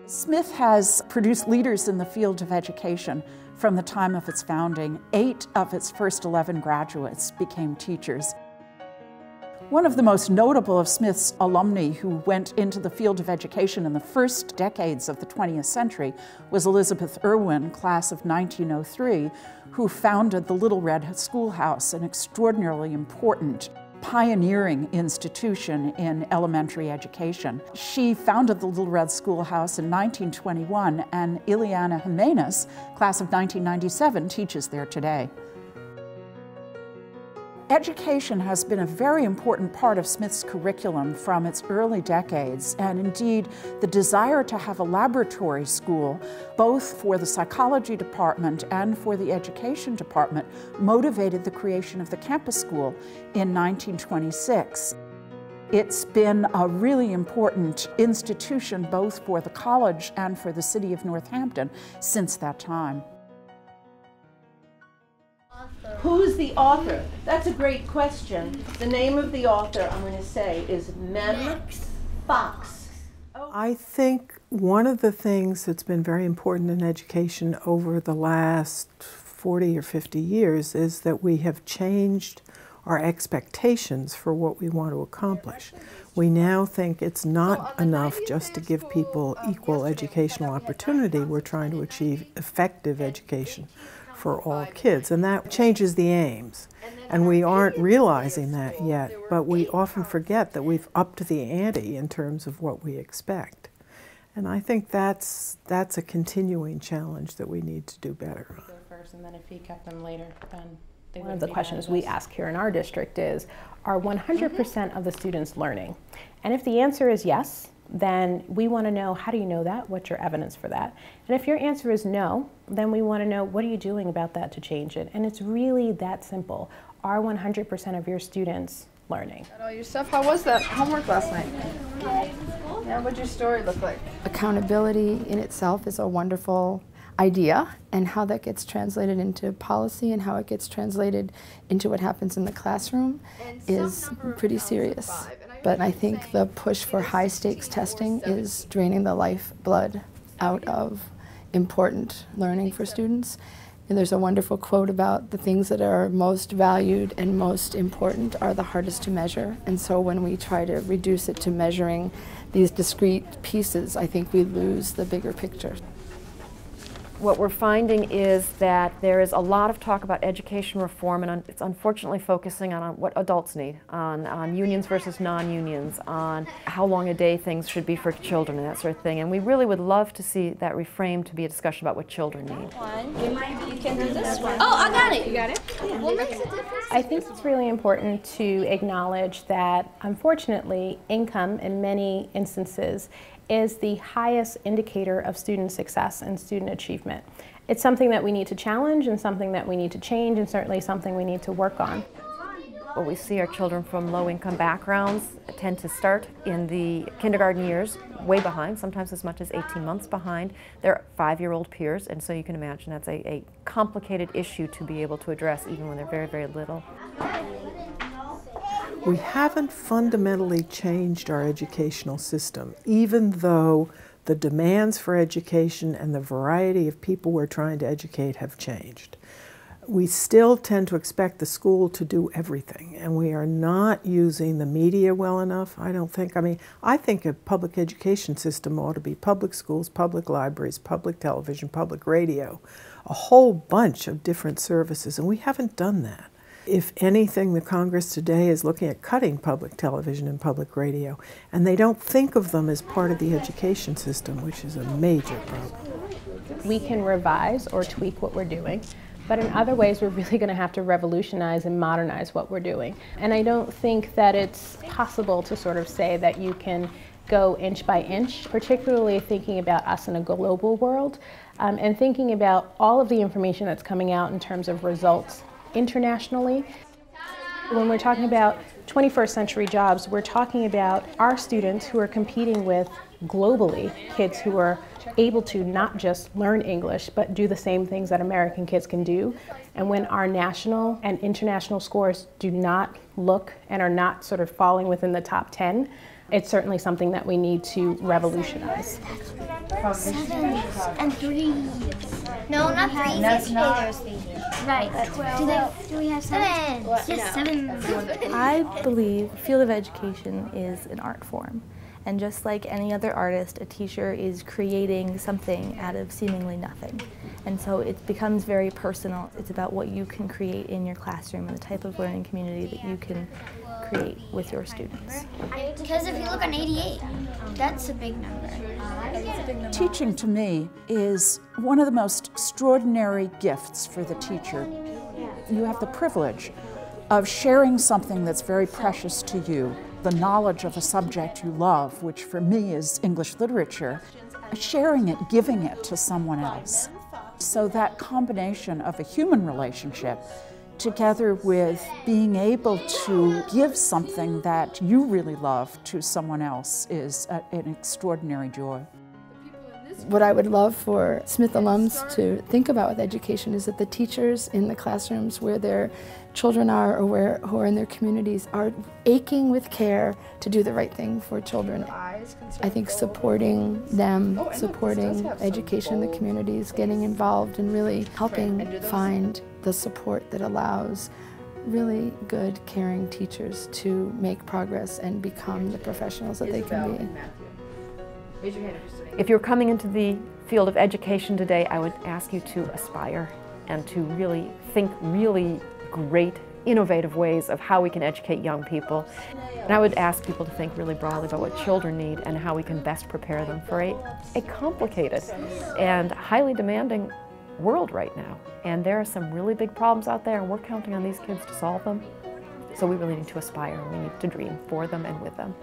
Smith has produced leaders in the field of education from the time of its founding. 8 of its first 11 graduates became teachers. One of the most notable of Smith's alumni who went into the field of education in the first decades of the 20th century was Elizabeth Irwin, class of 1903, who founded the Little Red Schoolhouse, an extraordinarily important pioneering institution in elementary education. She founded the Little Red Schoolhouse in 1921, and Ileana Jimenez, class of 1997, teaches there today. Education has been a very important part of Smith's curriculum from its early decades, and indeed the desire to have a laboratory school, both for the psychology department and for the education department, motivated the creation of the campus school in 1926. It's been a really important institution both for the college and for the city of Northampton since that time. Who's the author? That's a great question. The name of the author, I'm going to say, is Mem Fox. I think one of the things that's been very important in education over the last 40 or 50 years is that we have changed our expectations for what we want to accomplish. We now think it's not enough just to give people equal educational opportunity. We're trying to achieve effective education for all kids, and that changes the aims. And we aren't realizing that yet, but we often forget that we've upped the ante in terms of what we expect. And I think that's a continuing challenge that we need to do better on. Go first, and then if he kept them later, then they one of the questions we ask here in our district is, are 100% of the students learning? And if the answer is yes, then we want to know, how do you know that? What's your evidence for that? And if your answer is no, then we want to know, what are you doing about that to change it? And it's really that simple. Are 100% of your students learning? Got all your stuff. How was that homework last night? Yeah, what'd your story look like? Accountability in itself is a wonderful idea, and how that gets translated into policy and how it gets translated into what happens in the classroom is pretty serious. But I think the push for high-stakes testing is draining the lifeblood out of important learning for students. And there's a wonderful quote about the things that are most valued and most important are the hardest to measure. And so when we try to reduce it to measuring these discrete pieces, I think we lose the bigger picture. What we're finding is that there is a lot of talk about education reform, and it's unfortunately focusing on what adults need, on unions versus non-unions, on how long a day things should be for children and that sort of thing. And we really would love to see that reframed to be a discussion about what children need. You can do this one. Oh, I got it. You got it? Yeah. What makes a difference? I think it's really important to acknowledge that, unfortunately, income in many instances is the highest indicator of student success and student achievement. It's something that we need to challenge and something that we need to change, and certainly something we need to work on. What we see are children from low-income backgrounds tend to start in the kindergarten years way behind, sometimes as much as 18 months behind their 5-year-old peers, and so you can imagine that's a complicated issue to be able to address even when they're very, very little. We haven't fundamentally changed our educational system, even though the demands for education and the variety of people we're trying to educate have changed. We still tend to expect the school to do everything, and we are not using the media well enough, I don't think. I mean, I think a public education system ought to be public schools, public libraries, public television, public radio, a whole bunch of different services, and we haven't done that. If anything, the Congress today is looking at cutting public television and public radio, and they don't think of them as part of the education system, which is a major problem. We can revise or tweak what we're doing, but in other ways we're really going to have to revolutionize and modernize what we're doing. And I don't think that it's possible to sort of say that you can go inch by inch, particularly thinking about us in a global world, and thinking about all of the information that's coming out in terms of results internationally. When we're talking about 21st century jobs, we're talking about our students who are competing with globally kids who are able to not just learn English but do the same things that American kids can do. And when our national and international scores do not look and are not sort of falling within the top 10, It's certainly something that we need to revolutionize. 7 and 3. No, not 3. That's not. Right. 12. Do we have 7? Yes, 7. I believe field of education is an art form. And just like any other artist, a teacher is creating something out of seemingly nothing. And so it becomes very personal. It's about what you can create in your classroom and the type of learning community that you can create with your students. Because if you look on 88, that's a big number. Teaching to me is one of the most extraordinary gifts for the teacher. You have the privilege of sharing something that's very precious to you, the knowledge of a subject you love, which for me is English literature, sharing it, giving it to someone else. So that combination of a human relationship together with being able to give something that you really love to someone else is an extraordinary joy. What I would love for Smith alums to think about with education is that the teachers in the classrooms where their children are or who are in their communities are aching with care to do the right thing for children. I think supporting them, supporting education in the communities, getting involved and really helping find the support that allows really good, caring teachers to make progress and become the professionals that they can be. If you're coming into the field of education today, I would ask you to aspire and to really think really great, innovative ways of how we can educate young people. And I would ask people to think really broadly about what children need and how we can best prepare them for a complicated and highly demanding world right now. And there are some really big problems out there, and we're counting on these kids to solve them. So we really need to aspire, and we need to dream for them and with them.